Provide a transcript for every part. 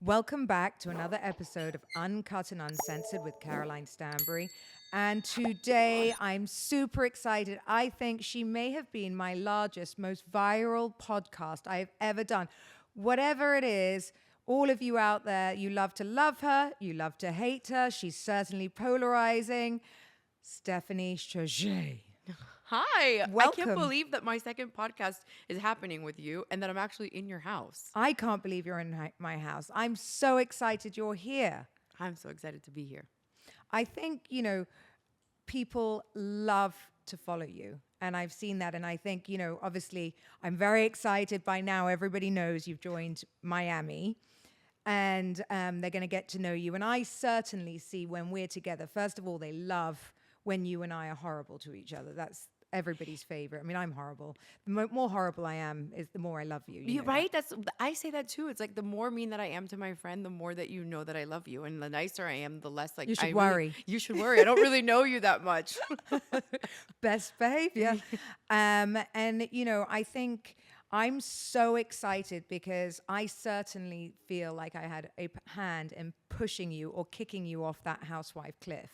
Welcome back to another episode of Uncut and Uncensored with Caroline Stanbury. And today I'm super excited. I think she may have been my largest, most viral podcast I've ever done. Whatever it is, all of you out there, you love to love her, you love to hate her. She's certainly polarizing. Stephanie Shojaee. Hi. I can't Welcome. believe that my second podcast is happening with you and that I'm actually in your house. I can't believe you're in my house. I'm so excited you're here. I'm so excited to be here. I think, people love to follow you. And I've seen that. And I think, obviously, I'm very excited by now. Everybody knows you've joined Miami and they're going to get to know you. And I certainly see when we're together, first of all, they love when you and I are horrible to each other. That's everybody's favorite. I mean, I'm horrible. The more horrible I am is the more I love you. You're right. I say that too. It's like the more mean that I am to my friend, the more that you know that I love you. And the nicer I am, the less like You should I worry. You should worry. I don't really know you that much. Best behavior. I think I'm so excited because I certainly feel like I had a hand in pushing you or kicking you off that housewife cliff.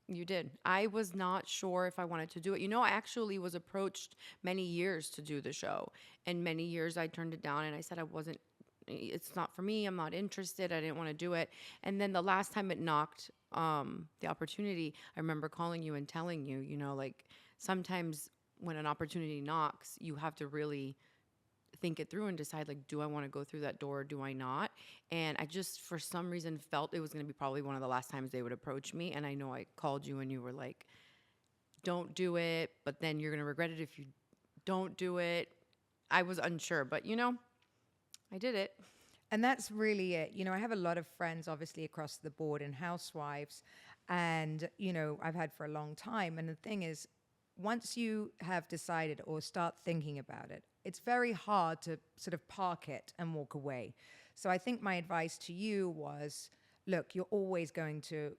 You did. I was not sure if I wanted to do it. I actually was approached many years to do the show. And many years I turned it down and I said it's not for me. I'm not interested. I didn't want to do it. And then the last time it knocked the opportunity, I remember calling you and telling you, like sometimes when an opportunity knocks, you have to really think it through and decide, like, do I want to go through that door or do I not? And I just, for some reason, felt it was going to be probably one of the last times they would approach me. And I know I called you and you were like, don't do it, but then you're going to regret it if you don't do it. I was unsure, but I did it. And that's really it. I have a lot of friends, obviously, across the board in Housewives. And, I've had for a long time. And the thing is, once you have decided or start thinking about it, it's very hard to sort of park it and walk away. So I think my advice to you was, look, you're always going to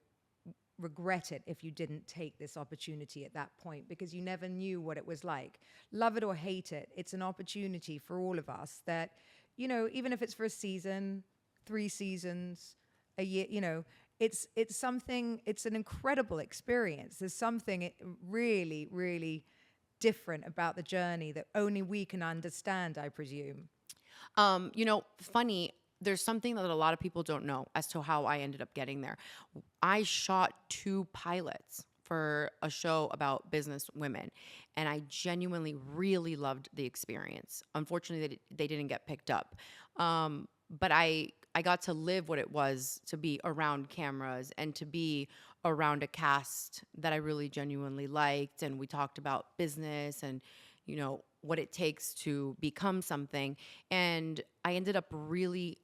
regret it if you didn't take this opportunity at that point because you never knew what it was like. Love it or hate it, it's an opportunity for all of us that, even if it's for a season, 3 seasons, a year, it's something, it's an incredible experience. There's something really, really different about the journey that only we can understand, I presume. Funny, there's something that a lot of people don't know as to how I ended up getting there. I shot 2 pilots for a show about business women, and I genuinely really loved the experience. Unfortunately, they didn't get picked up. But I got to live what it was to be around cameras and to be around a cast that I really genuinely liked. And we talked about business and, what it takes to become something. And I ended up really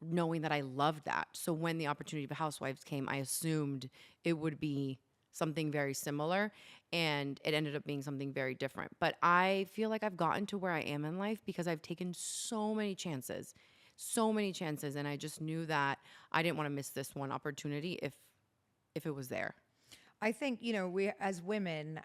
knowing that I loved that. So when the opportunity of Housewives came, I assumed it would be something very similar, and it ended up being something very different. But I feel like I've gotten to where I am in life because I've taken so many chances, and I just knew that I didn't want to miss this one opportunity if it was there. I think, we as women,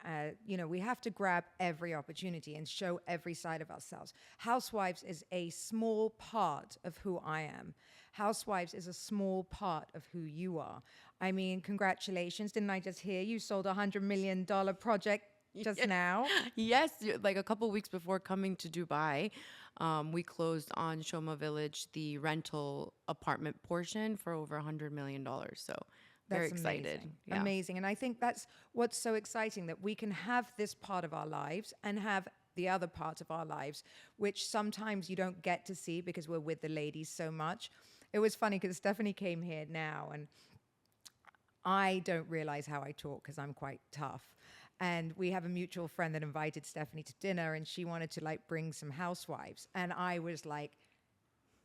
we have to grab every opportunity and show every side of ourselves. Housewives is a small part of who I am. Housewives is a small part of who you are. I mean, congratulations. Didn't I just hear you sold $100 million project just now? Yes, like a couple weeks before coming to Dubai, we closed on Shoma Village, the rental apartment portion, for over $100 million. So very excited. Amazing. Yeah. Amazing. And I think that's what's so exciting, that we can have this part of our lives and have the other part of our lives, which sometimes you don't get to see because we're with the ladies so much. It was funny because Stephanie came here now and I don't realize how I talk because I'm quite tough. And we have a mutual friend that invited Stephanie to dinner and she wanted to bring some housewives. And I was like,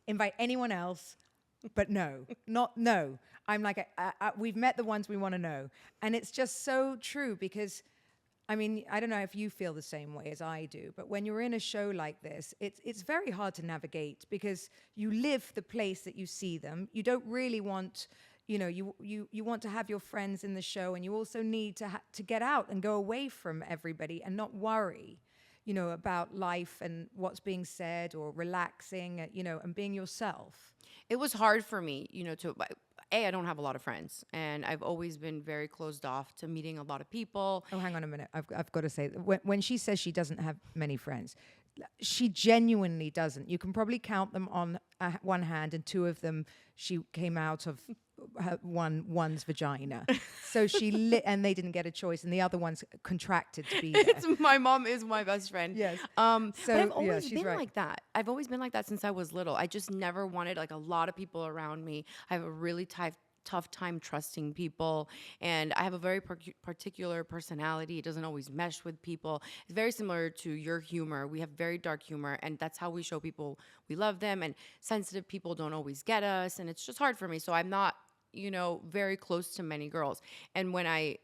invite anyone else, but no. I'm like, we've met the ones we want to know. And it's just so true because, I mean, I don't know if you feel the same way as I do, but when you're in a show like this, it's very hard to navigate because you live the place that you see them. You don't really want, you want to have your friends in the show, and you also need to get out and go away from everybody and not worry. about life and what's being said, or relaxing, and being yourself? It was hard for me, I don't have a lot of friends, and I've always been very closed off to meeting a lot of people. Oh, hang on a minute. I've got to say, when she says she doesn't have many friends, she genuinely doesn't. You can probably count them on one hand, and two of them she came out of one's vagina. So and they didn't get a choice, and the other one's contracted to be there. My mom is my best friend. Yes. But So, I've always she's been right. like that. I've always been like that since I was little. I just never wanted like a lot of people around me. I have a really tough time trusting people, and I have a very particular personality. It doesn't always mesh with people. It's very similar to your humor. We have very dark humor, and that's how we show people we love them, and sensitive people don't always get us, and it's just hard for me. So I'm not, very close to many girls. And when I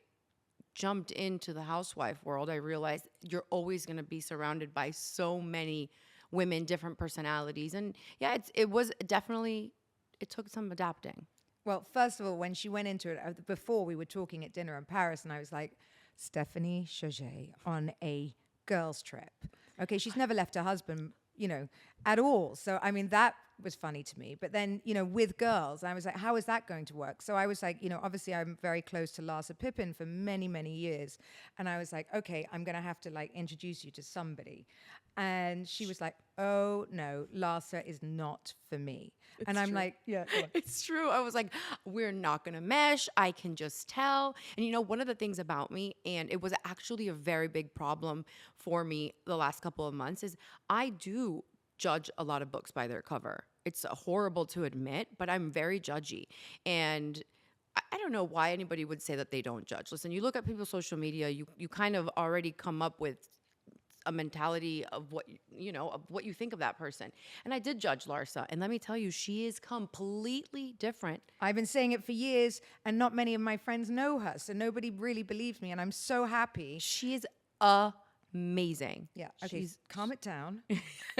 jumped into the housewife world, I realized you're always going to be surrounded by so many women, different personalities. And yeah, it took some adapting. Well, first of all, when she went into it, before we were talking at dinner in Paris, and I was like, Stephanie Shojaee on a girls' trip. Okay, she's never left her husband, at all. So, I mean, that was funny to me. But then, with girls, I was like, how is that going to work? So I was like, obviously I'm very close to Larsa Pippen for many, many years. And I was like, okay, I'm going to have to introduce you to somebody. And she was like, oh no, Larsa is not for me. And I'm like, yeah. It's true. I was like, we're not going to mesh. I can just tell. And one of the things about me, and it was actually a very big problem for me the last couple of months, is I do judge a lot of books by their cover. It's horrible to admit, but I'm very judgy. And I don't know why anybody would say that they don't judge. Listen, you look at people's social media, you kind of already come up with a mentality of what you think of that person. And I did judge Larsa, and let me tell you, she is completely different. I've been saying it for years, and not many of my friends know her, so nobody really believes me, and I'm so happy. She is amazing. Yeah. Okay. Calm it down.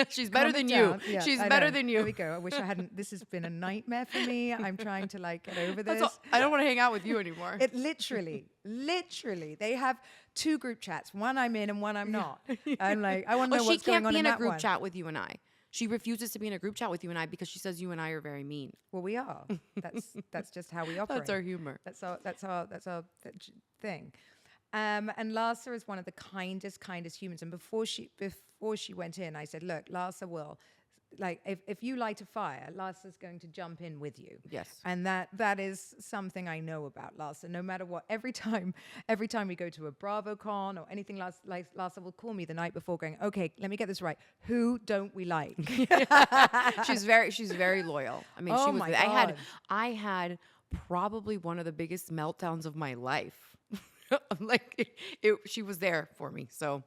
She's better than you. Yeah, She's better than you. There we go. I wish I hadn't. This has been a nightmare for me. I'm trying to get over this. I don't want to hang out with you anymore. It literally, they have two group chats. One I'm in and one I'm not. I'm like, I want to know what's going on in that one. She can't be in a group chat with you and I. She refuses to be in a group chat with you and I because she says you and I are very mean. Well, we are. That's just how we operate. That's our humor. That's our thing. And Larsa is one of the kindest humans. And before she went in, I said, look, Larsa will, if you light a fire, Larsa's going to jump in with you. Yes. And that is something I know about Larsa. No matter what, every time we go to a BravoCon or anything, Larsa will call me the night before going, okay, let me get this right. Who don't we like? She's very loyal. I mean, oh my God. I had probably one of the biggest meltdowns of my life. She was there for me. So,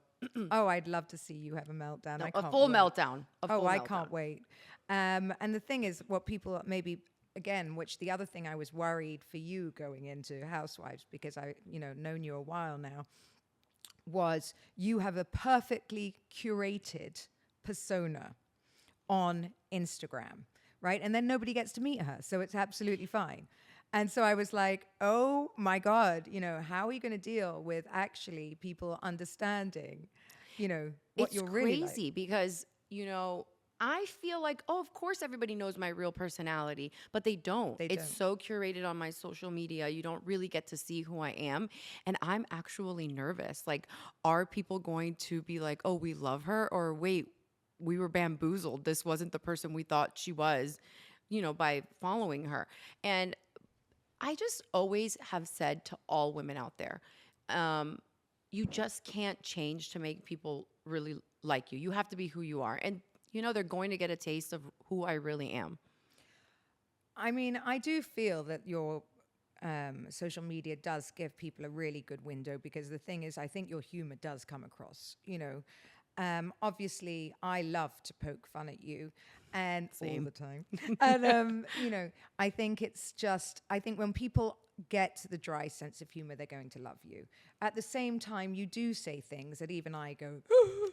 oh, I'd love to see you have a meltdown. No, I can't a full wait. meltdown. I can't wait. And the thing is, what people maybe again, which the other thing I was worried for you going into Housewives, because I known you a while now, was you have a perfectly curated persona on Instagram, right? And then nobody gets to meet her, so it's absolutely fine. And so I was like, oh my God, how are you going to deal with actually people understanding, what you're really like? It's crazy because, I feel like, oh, of course everybody knows my real personality, but they don't. It's so curated on my social media. You don't really get to see who I am. And I'm actually nervous. Are people going to be like, oh, we love her? Or wait, we were bamboozled. This wasn't the person we thought she was, by following her. And I just always have said to all women out there, you just can't change to make people really like you. You have to be who you are. And, they're going to get a taste of who I really am. I mean, I do feel that your social media does give people a really good window, because the thing is, I think your humor does come across, obviously, I love to poke fun at you, and all the time. And I think I think when people get the dry sense of humor, they're going to love you. At the same time, you do say things that even I go,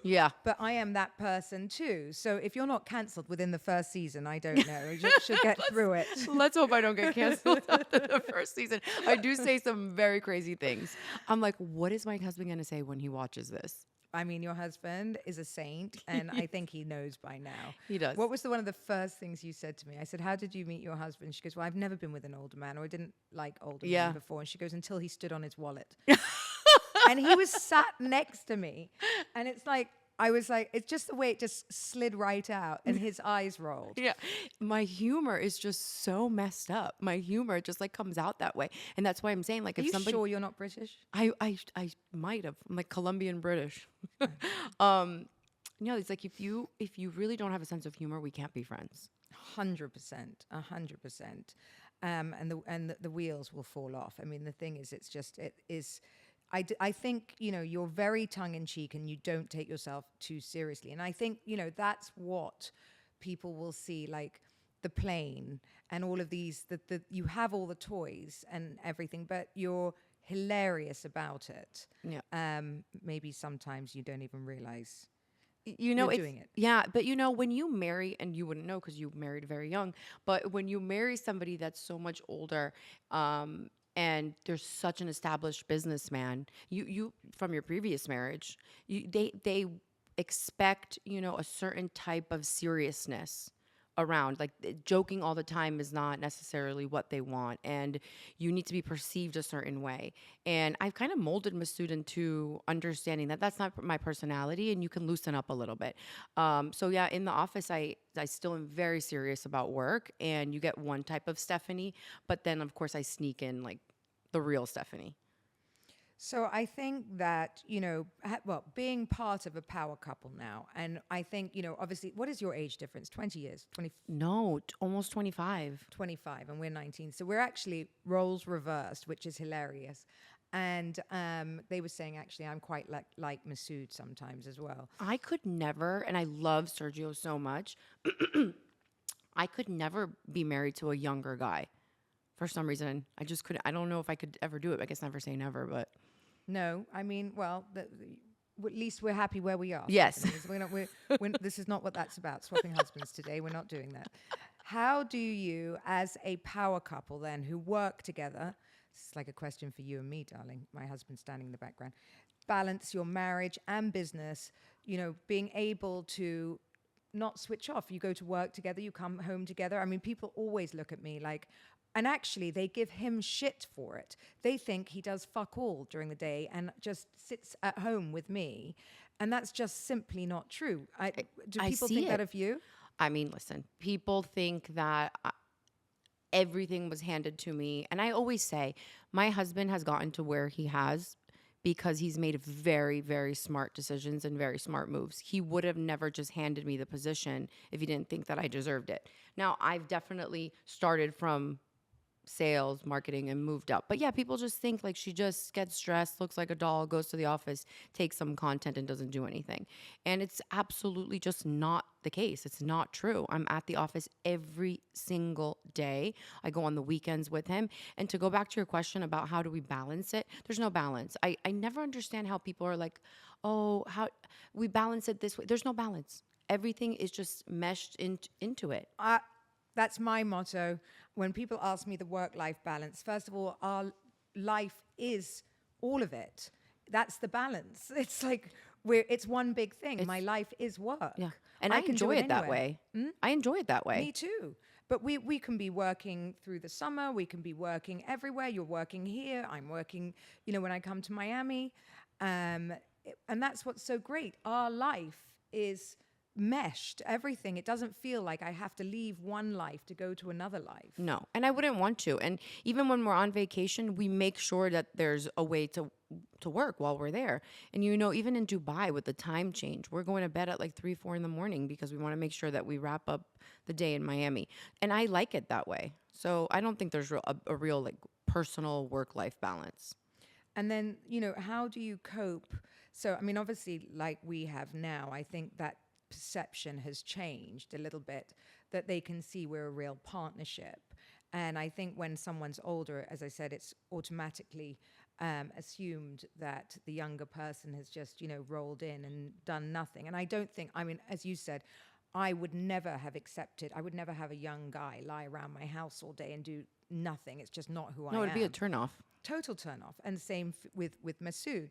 yeah. But I am that person too. So if you're not cancelled within the first season, I don't know. You should get through it. Let's hope I don't get canceled after the first season. I do say some very crazy things. I'm like, what is my husband going to say when he watches this? I mean, your husband is a saint, and I think he knows by now. He does. What was one of the first things you said to me? I said, "How did you meet your husband?" She goes, "Well, I've never been with an older man, or I didn't like older men Yeah. before." And she goes, "Until he stood on his wallet." And he was sat next to me, and it's like, I was like, it's just the way it just slid right out, and his eyes rolled. Yeah. My humor is just so messed up. My humor just like comes out that way. And that's why I'm saying, like, Are if you somebody sure you're not British? I might have. I'm like Colombian British. It's like if you really don't have a sense of humor, we can't be friends. 100%, 100%. And the wheels will fall off. I mean, the thing is, it's just, it is, I think, you're very tongue in cheek and you don't take yourself too seriously. And I think, that's what people will see, like the plane and all of these, that you have all the toys and everything, but you're hilarious about it. Yeah. Maybe sometimes you don't even realize You're you're doing it. Yeah, but when you marry, and you wouldn't know because you married very young, but when you marry somebody that's so much older, and there's such an established businessman, you from your previous marriage, they expect, a certain type of seriousness around. Like, joking all the time is not necessarily what they want, and you need to be perceived a certain way. And I've kind of molded Masood into understanding that that's not my personality, and you can loosen up a little bit. So yeah, in the office, I still am very serious about work, and you get one type of Stephanie, but then of course I sneak in like the real Stephanie. So I think that, being part of a power couple now, and I think, obviously, what is your age difference? 20 years, 20, No, almost 25. 25, and we're 19. So we're actually roles reversed, which is hilarious. And they were saying, actually, I'm quite like Masood sometimes as well. I could never, and I love Sergio so much. I could never be married to a younger guy. For some reason, I just couldn't. I don't know if I could ever do it. I guess never say never, but No, I mean, well, at least we're happy where we are. yes. Stephanie. We're not, this is not what that's about, swapping husbands today. We're not doing that. How do you, as a power couple then, who work together, this is like a question for you and me, darling, my husband standing in the background, balance your marriage and business, being able to not switch off. You go to work together, you come home together. I mean, people always look at me like, and actually, they give him shit for it. They think he does fuck all during the day and just sits at home with me. And that's just simply not true. Do I people see think that it. of you? I mean, listen, people think that everything was handed to me. And I always say, my husband has gotten to where he has because he's made very, very smart decisions and very smart moves. He would have never just handed me the position if he didn't think that I deserved it. Now, I've definitely started from sales, marketing, and moved up. But yeah, people just think like she just gets dressed, looks like a doll, goes to the office, takes some content, and doesn't do anything. And it's absolutely just not the case. It's not true. I'm at the office every single day. I go on the weekends with him. And to go back to your question about how do we balance it, there's no balance. I never understand how people are like, oh, how we balance it this way. There's no balance. Everything is just meshed into it. That's my motto. When people ask me the work-life balance, first of all, our life is all of it. That's the balance. It's like it's one big thing. My life is work. Yeah. And I can enjoy do it that anywhere. way. I enjoy it that way. Me too. But we can be working through the summer. We can be working everywhere. You're working here. I'm working, when I come to Miami. And that's what's so great. Our life is meshed, everything. It doesn't feel like I have to leave one life to go to another life. No, and I wouldn't want to. And even when we're on vacation, we make sure that there's a way to work while we're there. And even in Dubai with the time change, we're going to bed at like 3, 4 in the morning because we want to make sure that we wrap up the day in Miami. And I like it that way. So I don't think there's a real like personal work-life balance. And then, how do you cope? So, I mean, obviously, like we have now, I think that perception has changed a little bit, that they can see we're a real partnership. And I think when someone's older, as I said, it's automatically assumed that the younger person has just, rolled in and done nothing. And I don't think, I mean, as you said, I would never have a young guy lie around my house all day and do nothing. It's just not who I am. No, it'd be a turnoff. Total turnoff. And same with Masood.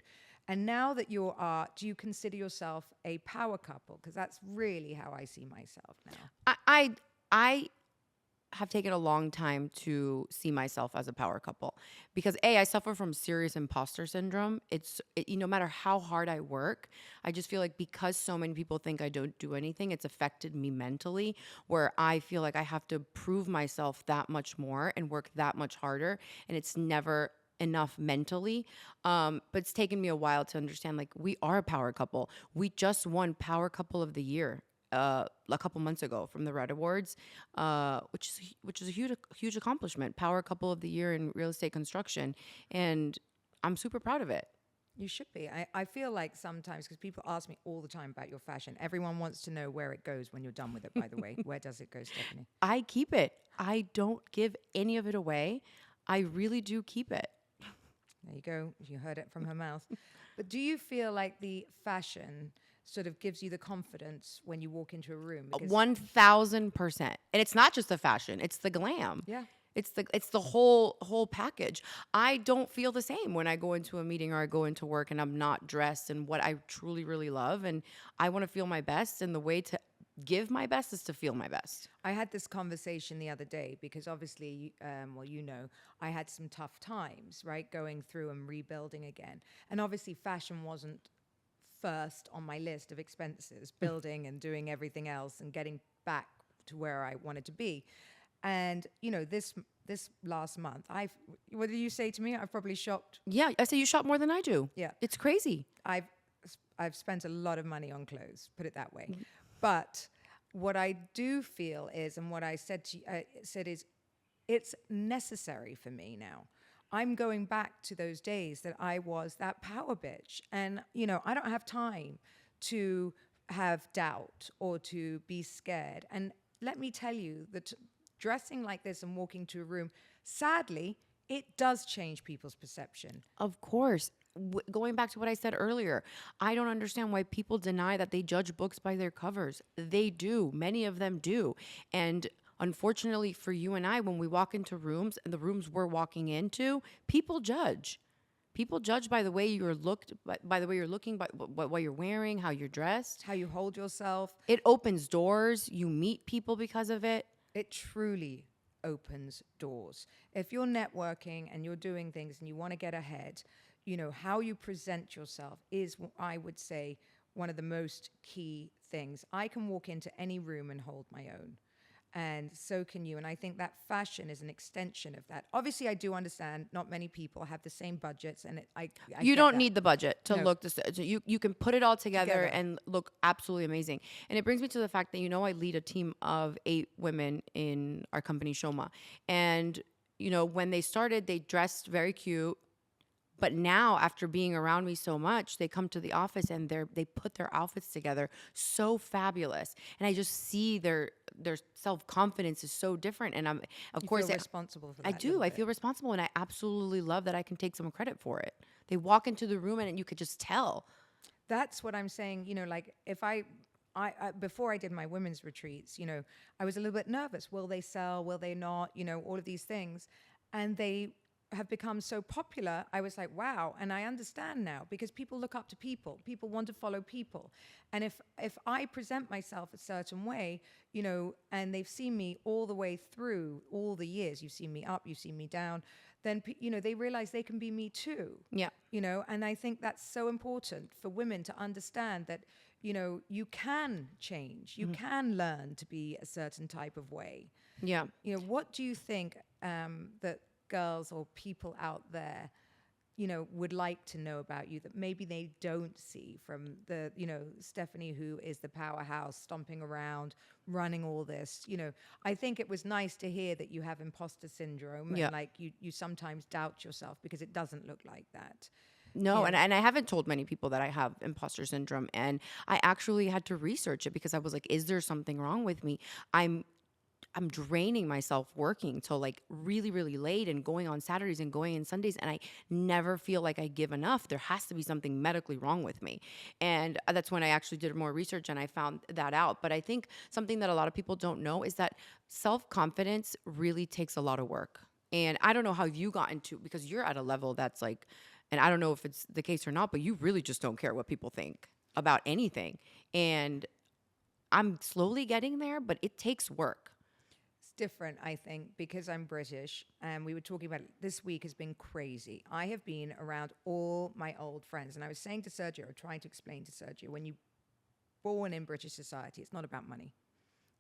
And now that you are, do you consider yourself a power couple? Because that's really how I see myself now. I have taken a long time to see myself as a power couple because I suffer from serious imposter syndrome. No matter how hard I work, I just feel like because so many people think I don't do anything, it's affected me mentally, where I feel like I have to prove myself that much more and work that much harder, and it's never enough mentally. But it's taken me a while to understand, like, we are a power couple. We just won Power Couple of the Year a couple months ago from the Red Awards, which is a huge accomplishment. Power Couple of the Year in real estate construction, and I'm super proud of it. You should be. I feel like sometimes, because people ask me all the time about your fashion, everyone wants to know where it goes when you're done with it, by the way. Where does it go, Stephanie? I keep it. I don't give any of it away. I really do keep it. There you go. You heard it from her mouth. But do you feel like the fashion sort of gives you the confidence when you walk into a room? Because 1000%. And it's not just the fashion, it's the glam. yeah. It's the whole package. I don't feel the same when I go into a meeting or I go into work and I'm not dressed in what I truly, really love. And I want to feel my best. And the way to give my best is to feel my best. I had this conversation the other day because obviously, I had some tough times, right? Going through and rebuilding again. And obviously fashion wasn't first on my list of expenses, building and doing everything else and getting back to where I wanted to be. And this last month, what did you say to me? I've probably shopped. Yeah, I say you shop more than I do. Yeah, it's crazy. I've spent a lot of money on clothes, put it that way. But what I do feel is, and what I said is, it's necessary for me now. I'm going back to those days that I was that power bitch, and I don't have time to have doubt or to be scared. And let me tell you that dressing like this and walking to a room, sadly, it does change people's perception. Of course. Going back to what I said earlier, I don't understand why people deny that they judge books by their covers. They do. Many of them do. And unfortunately for you and I, when we walk into rooms and the rooms we're walking into, people judge. People judge by the way you're looked, by the way you're looking, by what you're wearing, how you're dressed, how you hold yourself. It opens doors. You meet people because of it. It truly opens doors. If you're networking and you're doing things and you want to get ahead, how you present yourself is, I would say, one of the most key things. I can walk into any room and hold my own. And so can you. And I think that fashion is an extension of that. Obviously, I do understand not many people have the same budgets. And you don't need the budget to No. look this. So you can put it all together and look absolutely amazing. And it brings me to the fact that, I lead a team of 8 women in our company, Shojaee. And, when they started, they dressed very cute. But now, after being around me so much, they come to the office and they put their outfits together so fabulous, and I just see their self-confidence is so different. And I'm, of course, feel responsible for that. I do. I feel responsible, and I absolutely love that I can take some credit for it. They walk into the room and you could just tell. That's what I'm saying. Like if I before I did my women's retreats, I was a little bit nervous. Will they sell? Will they not? All of these things, and they have become so popular. I was like, wow. And I understand now, because people look up to people. People want to follow people. And if I present myself a certain way, and they've seen me all the way through all the years, you've seen me up, you've seen me down, then, they realize they can be me too. Yeah. And I think that's so important for women to understand that, you can change, you can learn to be a certain type of way. Yeah. What do you think that girls or people out there, would like to know about you that maybe they don't see from the, Stephanie, who is the powerhouse, stomping around, running all this? I think it was nice to hear that you have imposter syndrome, and like you sometimes doubt yourself because it doesn't look like that. No, and I haven't told many people that I have imposter syndrome, and I actually had to research it because I was like, is there something wrong with me? I'm draining myself working till like really, really late and going on Saturdays and going in Sundays, and I never feel like I give enough. There has to be something medically wrong with me. And that's when I actually did more research and I found that out. But I think something that a lot of people don't know is that self-confidence really takes a lot of work. And I don't know how you got into, because you're at a level that's like and I don't know if it's the case or not, but you really just don't care what people think about anything. And I'm slowly getting there, but it takes work. It's different, I think, because I'm British, and we were talking about it. This week has been crazy. I have been around all my old friends, and I was saying to Sergio, trying to explain to Sergio, when you born in British society, it's not about money.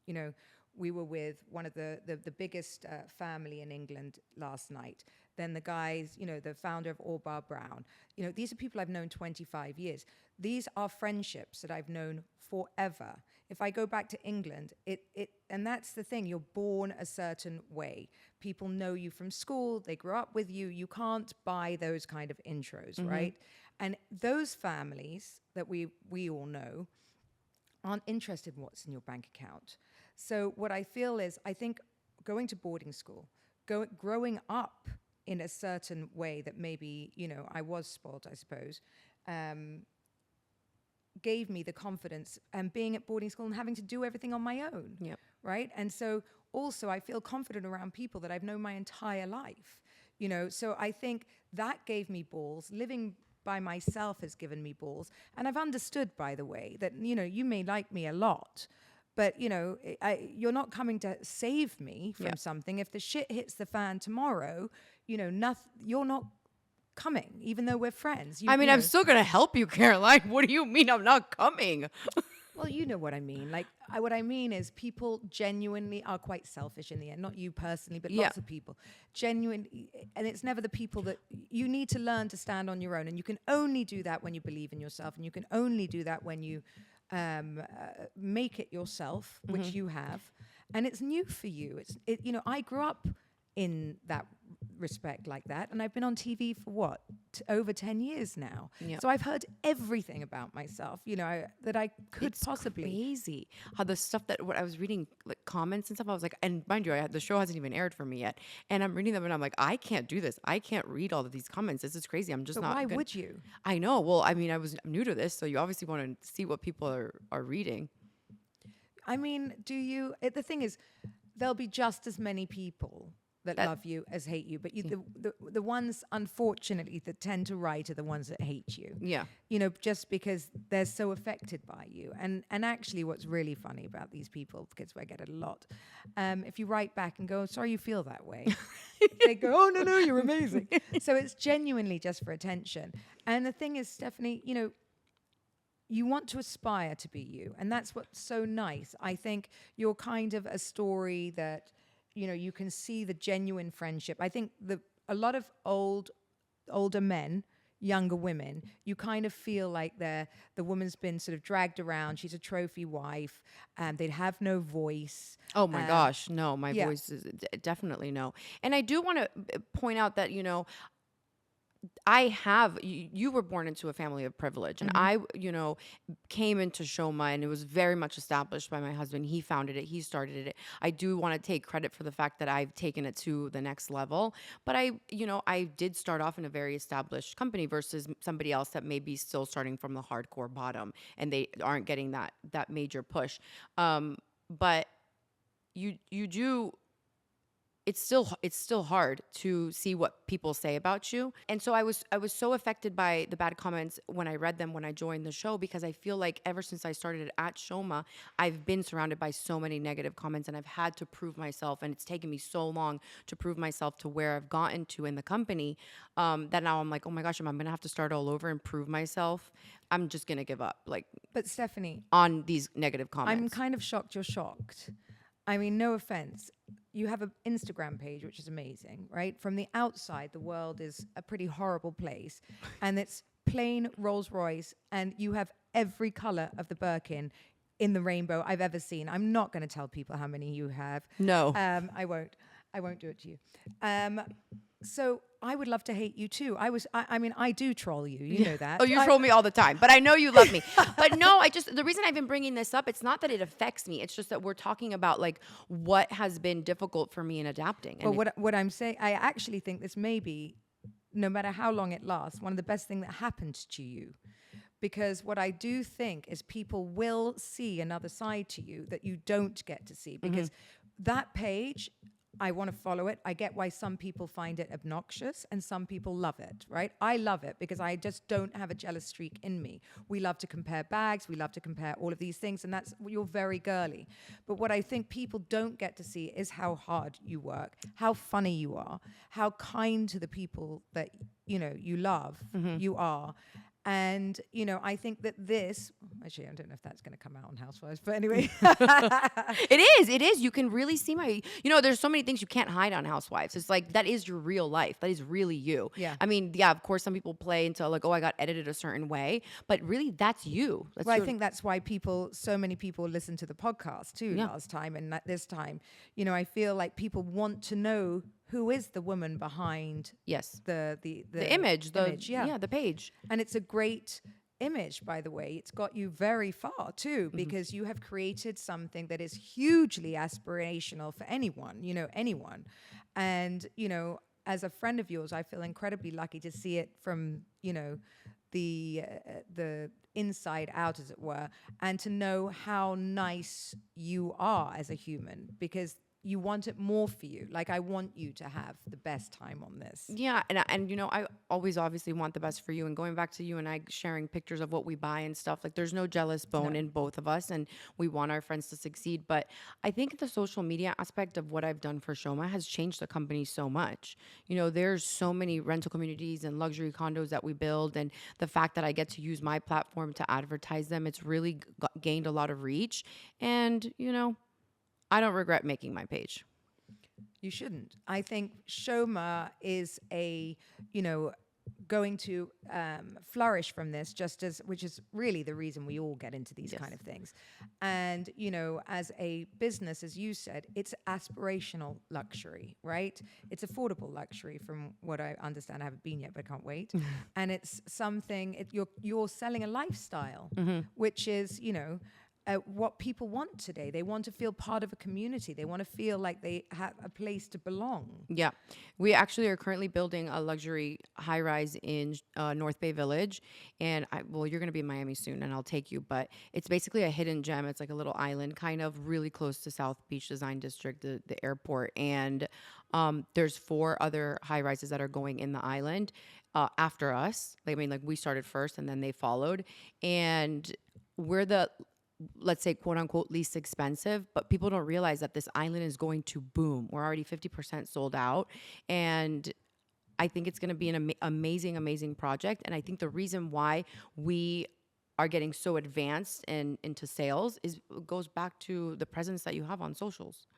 You know, we were with one of the biggest family in England last night. Then the guys, you know, the founder of All Bar Brown. You know, these are people I've known 25 years. These are friendships that I've known forever. If I go back to England, and that's the thing, you're born a certain way. People know you from school, they grew up with you. You can't buy those kind of intros, right? And those families that we all know aren't interested in what's in your bank account. So what I feel is, I think going to boarding school, growing up in a certain way that maybe, you know, I was spoiled, I suppose, gave me the confidence, and being at boarding school and having to do everything on my own, right? And so also I feel confident around people that I've known my entire life, you know. So I think that gave me balls. Living by myself has given me balls. And I've understood, by the way, that, you know, you may like me a lot, but, you know, you're not coming to save me from something. If the shit hits the fan tomorrow, you know, you're not coming, even though we're friends. I mean, I'm still going to help you, Caroline. What do you mean I'm not coming? Well, you know what I mean. Like, what I mean is people genuinely are quite selfish in the end. Not you personally, but lots of people. Genuinely. And it's never the people that you need to learn to stand on your own. And you can only do that when you believe in yourself. And you can only do that when you make it yourself, which you have. And it's new for you. You know, I grew up in that respect like that, and I've been on TV for over 10 years now. So I've heard everything about myself, you know, that I could possibly. Crazy how the stuff that what I was reading, like comments and stuff, I was like, and mind you, the show hasn't even aired for me yet, and I'm reading them and I'm like, I can't do this. I can't read all of these comments. This is crazy. I'm just but not. Why would you? I know. Well, I mean, I'm new to this, so you obviously want to see what people are reading. I mean, do you? The thing is, there'll be just as many people that love you as hate you, but the ones, unfortunately, that tend to write are the ones that hate you. Yeah. You know, just because they're so affected by you. And actually what's really funny about these people, because I get it a lot, if you write back and go, sorry you feel that way, they go, oh, no, you're amazing. So it's genuinely just for attention. And the thing is, Stephanie, you know, you want to aspire to be you. And that's what's so nice. I think you're kind of a story that, you know, you can see the genuine friendship. I think a lot of older men, younger women, you kind of feel like the woman's been sort of dragged around. She's a trophy wife. They'd have no voice. Oh my gosh, no, my voice is definitely no. And I do want to point out that, you know, you were born into a family of privilege, and I, you know, came into Shojaee, and it was very much established by my husband. He founded it. He started it. I do want to take credit for the fact that I've taken it to the next level. But I did start off in a very established company versus somebody else that may be still starting from the hardcore bottom, and they aren't getting that major push. But you do. It's still hard to see what people say about you. And so I was so affected by the bad comments when I read them when I joined the show, because I feel like ever since I started at Shojaee, I've been surrounded by so many negative comments, and I've had to prove myself, and it's taken me so long to prove myself to where I've gotten to in the company, that now I'm like, oh my gosh, I'm going to have to start all over and prove myself. I'm just going to give up, like, but Stephanie, on these negative comments. I'm kind of shocked you're shocked. I mean, no offense. You have an Instagram page, which is amazing, right? From the outside, the world is a pretty horrible place. And it's plain Rolls Royce, and you have every color of the Birkin in the rainbow I've ever seen. I'm not going to tell people how many you have. No. I won't do it to you. So I would love to hate you too. I mean, I do troll you. You know that. Oh, you troll me all the time, but I know you love me. But no, the reason I've been bringing this up, it's not that it affects me. It's just that we're talking about like what has been difficult for me in adapting. Well, what I'm saying, I actually think this may be, no matter how long it lasts, one of the best things that happened to you. Because what I do think is people will see another side to you that you don't get to see. Because that page, I want to follow it. I get why some people find it obnoxious and some people love it, right? I love it because I just don't have a jealous streak in me. We love to compare bags. We love to compare all of these things. And you're very girly. But what I think people don't get to see is how hard you work, how funny you are, how kind to the people that, you love, you are. And, I think that actually, I don't know if that's going to come out on Housewives, but anyway. It is. You can really see there's so many things you can't hide on Housewives. It's like, that is your real life. That is really you. Yeah. I mean, yeah, of course, some people play into like, oh, I got edited a certain way, but really that's you. I think that's why so many people listened to the podcast too last time and this time. I feel like people want to know who is the woman behind the image, the page. And it's a great image, by the way. It's got you very far too, because you have created something that is hugely aspirational for anyone. And as a friend of yours, I feel incredibly lucky to see it from the inside out, as it were, and to know how nice you are as a human, because you want it more for you. Like, I want you to have the best time on this. Yeah, and I always obviously want the best for you. And going back to you and I sharing pictures of what we buy and stuff, like, there's no jealous bone in both of us, and we want our friends to succeed. But I think the social media aspect of what I've done for Shojaee has changed the company so much. There's so many rental communities and luxury condos that we build, and the fact that I get to use my platform to advertise them, it's really gained a lot of reach. And I don't regret making my page. You shouldn't. I think Shojaee is going to flourish from this, which is really the reason we all get into these kind of things. And, as a business, as you said, it's aspirational luxury, right? It's affordable luxury from what I understand. I haven't been yet, but I can't wait. And it's something, you're selling a lifestyle, which is, what people want today. They want to feel part of a community. They want to feel like they have a place to belong. Yeah. We actually are currently building a luxury high rise in North Bay Village. And you're going to be in Miami soon and I'll take you. But it's basically a hidden gem. It's like a little island, kind of really close to South Beach Design District, the airport. And there's 4 other high rises that are going in the island after us. We started first and then they followed. And we're the, let's say, quote unquote, least expensive, but people don't realize that this island is going to boom. We're already 50% sold out. And I think it's going to be an amazing, amazing project. And I think the reason why we are getting so advanced into sales goes back to the presence that you have on socials.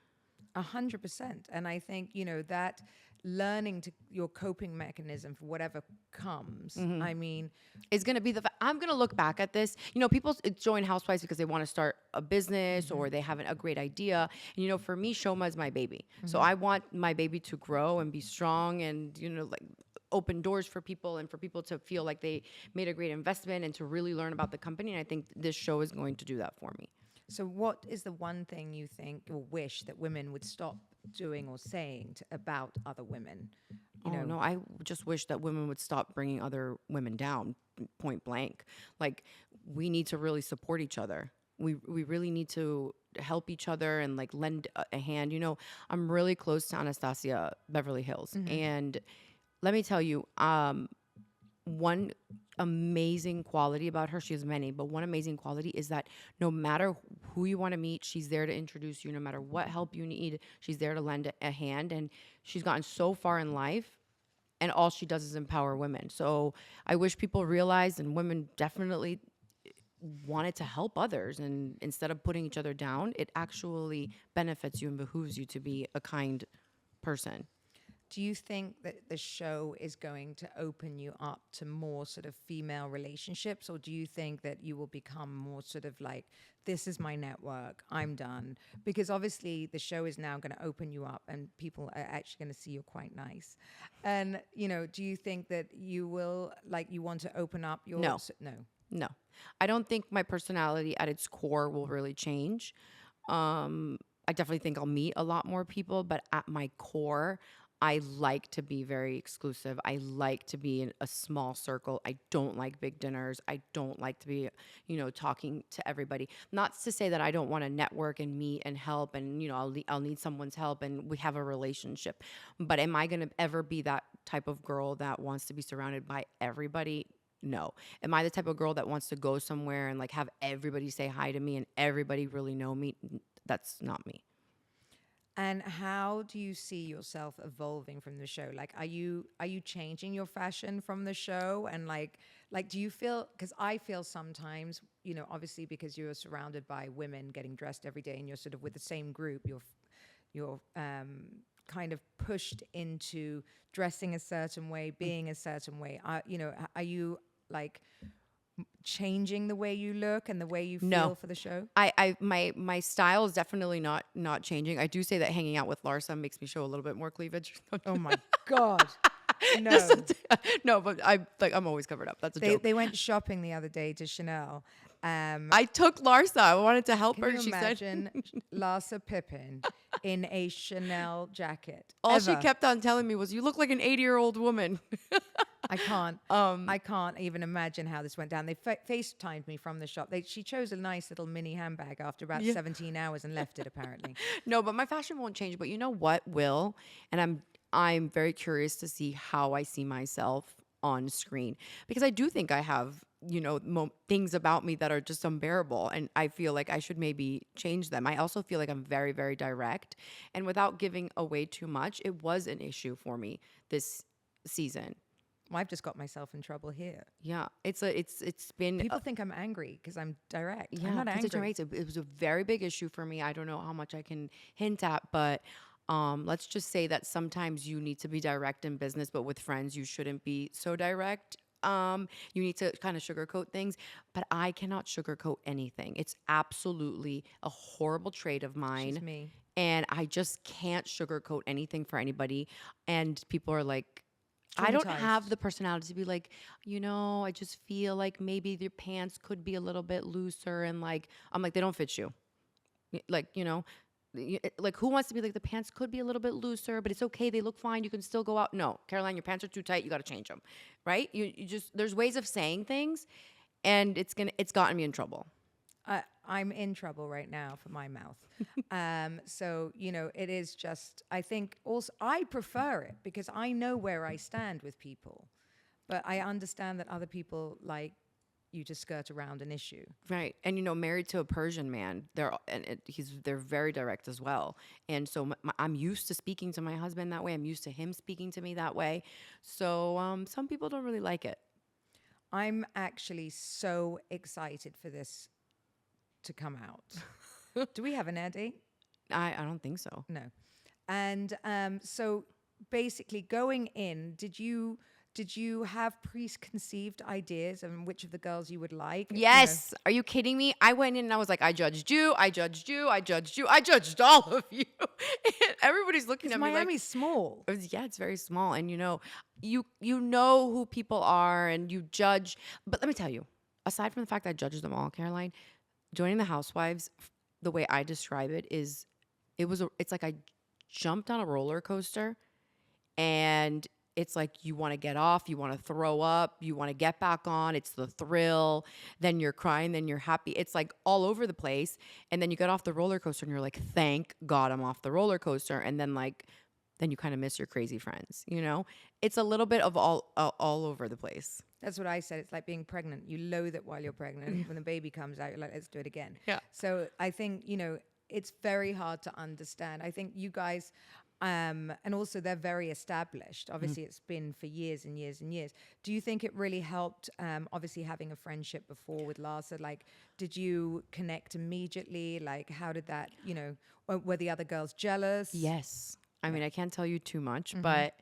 100%. And I think, that learning your coping mechanism for whatever comes, I mean, is going to be I'm going to look back at this. People join Housewives because they want to start a business or they have a great idea. And, for me, Shojaee is my baby. So I want my baby to grow and be strong and, open doors for people and for people to feel like they made a great investment and to really learn about the company. And I think this show is going to do that for me. So what is the one thing you think or wish that women would stop doing or saying about other women? No, I just wish that women would stop bringing other women down, point blank. Like, we need to really support each other. We really need to help each other and lend a hand. I'm really close to Anastasia Beverly Hills. And let me tell you, one amazing quality about her, she has many, but one amazing quality is that no matter who you want to meet, she's there to introduce you. No matter what help you need, she's there to lend a hand. And she's gotten so far in life, and all she does is empower women. So I wish people realized, and women definitely wanted to help others, and instead of putting each other down, it actually benefits you and behooves you to be a kind person. Do you think that the show is going to open you up to more sort of female relationships, or do you think that you will become more sort of like, this is my network, I'm done? Because obviously the show is now going to open you up and people are actually going to see you're quite nice. And, do you think that you will, you want to open up your... No. I don't think my personality at its core will really change. I definitely think I'll meet a lot more people, but at my core, I like to be very exclusive. I like to be in a small circle. I don't like big dinners. I don't like to be, talking to everybody. Not to say that I don't want to network and meet and help and, I'll need someone's help and we have a relationship. But am I going to ever be that type of girl that wants to be surrounded by everybody? No. Am I the type of girl that wants to go somewhere and like have everybody say hi to me and everybody really know me? That's not me. And how do you see yourself evolving from the show? Like, are you changing your fashion from the show? And like, do you feel? Because I feel sometimes, obviously because you're surrounded by women getting dressed every day, and you're sort of with the same group, you're kind of pushed into dressing a certain way, being a certain way. Are you like changing the way you look and the way you No. feel for the show? My style is definitely not changing. I do say that hanging out with Larsa makes me show a little bit more cleavage. Oh my God. No. No, but I'm always covered up. That's a joke. They went shopping the other day to Chanel. I took Larsa. I wanted to help her. Can you She imagine said Larsa Pippen in a Chanel jacket? all she Ever. kept on telling me was, "You look like an 80-year-old woman." I can't. I can't even imagine how this went down. They FaceTimed me from the shop. She chose a nice little mini handbag after about 17 hours and left it apparently. No, but my fashion won't change. But you know what will? And I'm very curious to see how I see myself on screen, because I do think I have, things about me that are just unbearable, and I feel like I should maybe change them. I also feel like I'm very, very direct, and without giving away too much, it was an issue for me this season. Well, I've just got myself in trouble here. Yeah, it's been People think I'm angry because I'm direct. yeah, I'm not 'cause it's angry. right. It was a very big issue for me. I don't know how much I can hint at, but let's just say that sometimes you need to be direct in business, but with friends you shouldn't be so direct. You need to kind of sugarcoat things, but I cannot sugarcoat anything. It's absolutely a horrible trait of mine. She's me. And I just can't sugarcoat anything for anybody. And people are like, I don't have Traumatized. the personality to be like, I just feel like maybe your pants could be a little bit looser. And like, I'm like, they don't fit you. Like, like who wants to be like, the pants could be a little bit looser, but it's okay. They look fine. You can still go out. No, Caroline, your pants are too tight. You got to change them. Right. You just, there's ways of saying things, and it's gotten me in trouble. I'm in trouble right now for my mouth. So, it is just, I think also, I prefer it because I know where I stand with people. But I understand that other people like you to skirt around an issue. Right. And, married to a Persian man, they're very direct as well. And so I'm used to speaking to my husband that way. I'm used to him speaking to me that way. So some people don't really like it. I'm actually so excited for this to come out. Do we have an air date? I don't think so. No. And so basically going in, did you have preconceived ideas on which of the girls you would like? Yes. Are you kidding me? I went in and I was like, I judged you. I judged you. I judged you. I judged all of you. And everybody's looking at me like, Miami's small. yeah, it's very small. And you know who people are and you judge. But let me tell you, aside from the fact that I judge them all, Caroline, joining the Housewives, the way I describe it is, it's like I jumped on a roller coaster, and it's like you want to get off, you want to throw up, you want to get back on. It's the thrill. Then you're crying, then you're happy. It's like all over the place. And then you get off the roller coaster and you're like, thank God I'm off the roller coaster. And then then you kind of miss your crazy friends, It's a little bit of all over the place. That's what I said. It's like being pregnant. You loathe it while you're pregnant. When the baby comes out, you're like, let's do it again. Yeah. So I think, it's very hard to understand. I think you guys, and also they're very established. Obviously, it's been for years and years and years. Do you think it really helped, obviously, having a friendship before with Larsa? Like, did you connect immediately? Like, how did that, were the other girls jealous? Yes. I mean, I can't tell you too much, but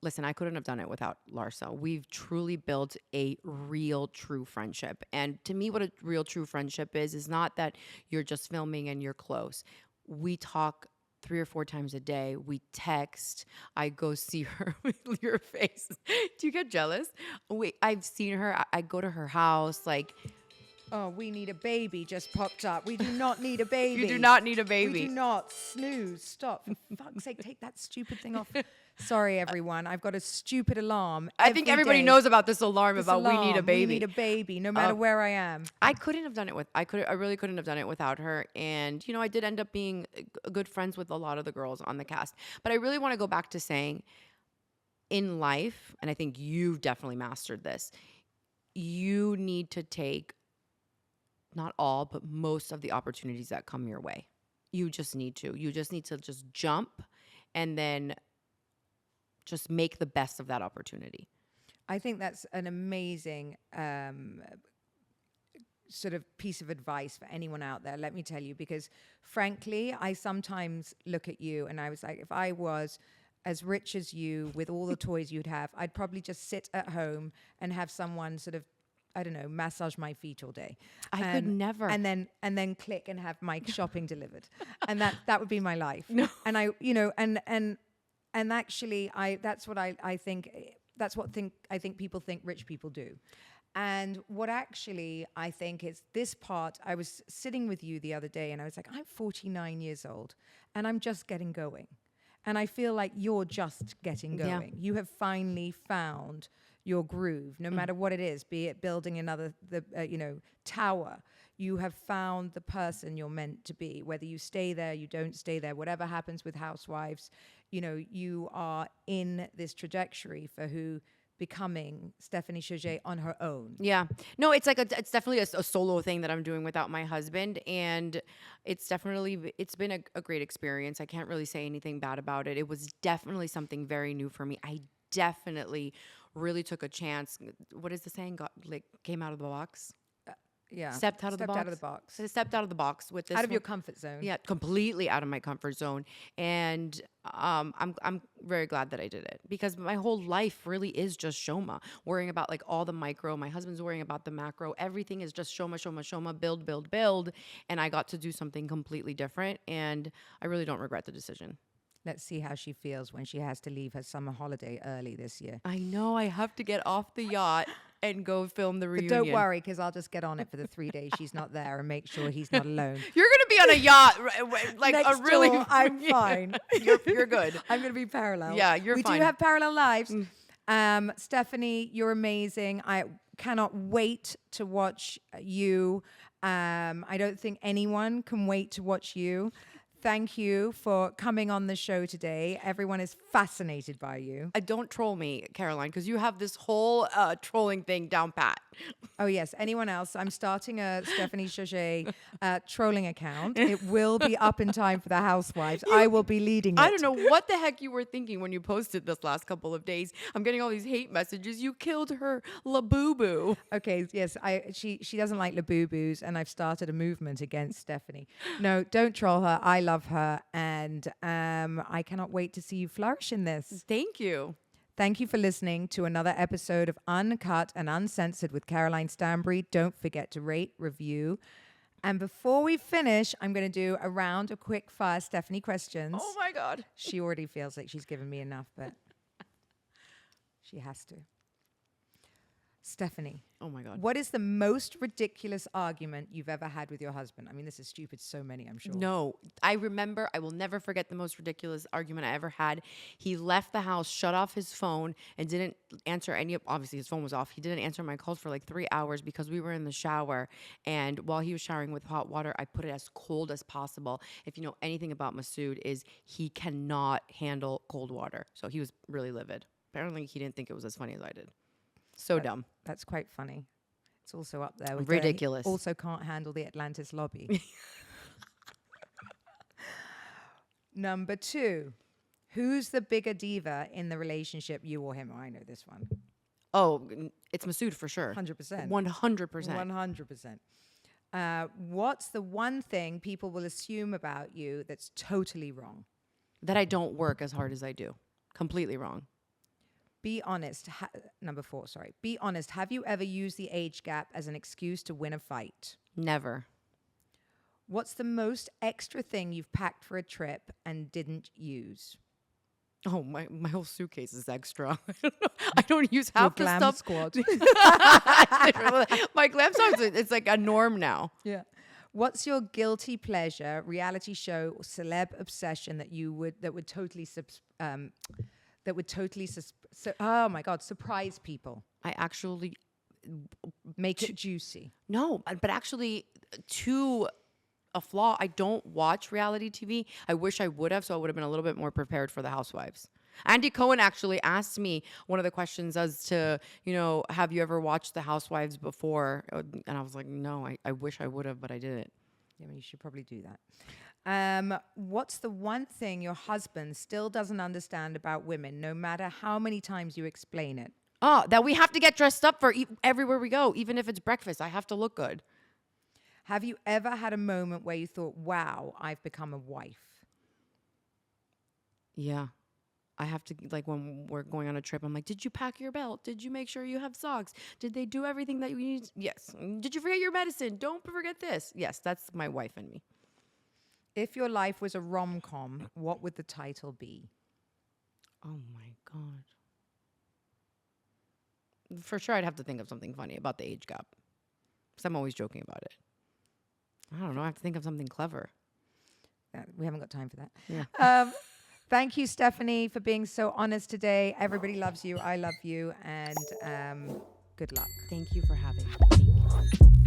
listen, I couldn't have done it without Larsa. We've truly built a real, true friendship. And to me, what a real, true friendship is not that you're just filming and you're close. We talk 3 or 4 times a day. We text. I go see her with your face. Do you get jealous? I've seen her. I go to her house. Like, Oh, we need a baby just popped up. We do not need a baby. You do not need a We baby. do not. Snooze. Stop. For fuck's sake, take that stupid thing off. Sorry, everyone. I've got a stupid alarm. I think every everybody day. knows about this alarm This about we need a alarm, baby. We need a baby, no matter where I am. I couldn't have done it I really couldn't have done it without her. And, I did end up being good friends with a lot of the girls on the cast. But I really want to go back to saying in life, and I think you've definitely mastered this, you need to take not all, but most of the opportunities that come your way. You just need to. You just need to just jump and then just make the best of that opportunity. I think that's an amazing sort of piece of advice for anyone out there, let me tell you, because frankly, I sometimes look at you and I was like, if I was as rich as you with all the toys you'd have, I'd probably just sit at home and have someone sort of, I don't know, massage my feet all day. I could never. And then click and have my shopping delivered. And that would be my life. No. And I, and actually that's what I think, that's what I think people think rich people do. And what actually I think is this part, I was sitting with you the other day and I was like, I'm 49 years old and I'm just getting going. And I feel like you're just getting going. Yeah. You have finally found your groove, no matter what it is, be it building another, tower. You have found the person you're meant to be, whether you stay there, you don't stay there, whatever happens with Housewives, you are in this trajectory for who becoming Stephanie Shojaee on her own. Yeah. No, it's like it's definitely a solo thing that I'm doing without my husband. And it's been a great experience. I can't really say anything bad about it. It was definitely something very new for me. I definitely really took a chance. What is the saying? Came out of the box? Yeah. Stepped out of the box. I stepped out of the box with this. Out of your comfort zone. Yeah, completely out of my comfort zone. And I'm very glad that I did it because my whole life really is just Shoma, worrying about like all the micro. My husband's worrying about the macro. Everything is just Shoma, build. And I got to do something completely different. And I really don't regret the decision. Let's see how she feels when she has to leave her summer holiday early this year. I know I have to get off the yacht and go film the reunion. But don't worry, because I'll just get on it for the 3 days she's not there and make sure he's not alone. You're going to be on a yacht, like Next a really... door, I'm fine. You're good. I'm going to be parallel. Yeah, you're fine. We do have parallel lives. Stephanie, you're amazing. I cannot wait to watch you. I don't think anyone can wait to watch you. Thank you for coming on the show today. Everyone is fascinated by you. Don't troll me, Caroline, because you have this whole trolling thing down pat. Oh, yes. Anyone else? I'm starting a Stephanie Shojaee trolling account. It will be up in time for the Housewives. I will be leading it. I don't know what the heck you were thinking when you posted this last couple of days. I'm getting all these hate messages. You killed her Labubu. Okay, yes. She doesn't like Labubus, and I've started a movement against Stephanie. No, don't troll her. I love her, and I cannot wait to see you flourish in this. Thank you. Thank you for listening to another episode of Uncut and Uncensored with Caroline Stanbury. Don't forget to rate, review. And before we finish, I'm going to do a round of quick fire Stephanie questions. Oh my God. She already feels like she's given me enough, but she has to. Stephanie. Oh my God. What is the most ridiculous argument you've ever had with your husband? I mean, this is stupid. So many, I'm sure. No, I will never forget the most ridiculous argument I ever had. He left the house, shut off his phone, and didn't answer obviously his phone was off. He didn't answer my calls for like 3 hours because we were in the shower. And while he was showering with hot water, I put it as cold as possible. If you know anything about Masood, is he cannot handle cold water. So he was really livid. Apparently he didn't think it was as funny as I did. So dumb. That's quite funny. It's also up there with ridiculous. Also can't handle the Atlantis lobby. Number 2. Who's the bigger diva in the relationship, you or him? Oh, I know this one. Oh, it's Masood for sure. 100%. 100%. 100%. What's the one thing people will assume about you that's totally wrong? That I don't work as hard as I do. Completely wrong. Be honest. Number 4, sorry. Be honest. Have you ever used the age gap as an excuse to win a fight? Never. What's the most extra thing you've packed for a trip and didn't use? Oh, my whole suitcase is extra. I don't use Your half the glam stuff. squad. My glam squad, it's like a norm now. Yeah. What's your guilty pleasure reality show or celeb obsession that would totally oh my God, surprise people? I actually Make it juicy. no, but actually, to a flaw, I don't watch reality TV. I wish I would have, so I would have been a little bit more prepared for the Housewives. Andy Cohen actually asked me one of the questions as to, have you ever watched the Housewives before? And I was like, no, I wish I would have, but I didn't. Yeah, well, you should probably do that. What's the one thing your husband still doesn't understand about women, no matter how many times you explain it? Oh, that we have to get dressed up for everywhere we go, even if it's breakfast. I have to look good. Have you ever had a moment where you thought, wow, I've become a wife? Yeah. I have to, like, when we're going on a trip, I'm like, did you pack your belt? Did you make sure you have socks? Did they do everything that you need? Yes. Did you forget your medicine? Don't forget this. Yes, that's my wife and me. If your life was a rom-com, what would the title be? Oh, my God. For sure, I'd have to think of something funny about the age gap. Because I'm always joking about it. I don't know. I have to think of something clever. We haven't got time for that. Yeah. Thank you, Stephanie, for being so honest today. Everybody loves you. I love you. And good luck. Thank you for having me. Thank you.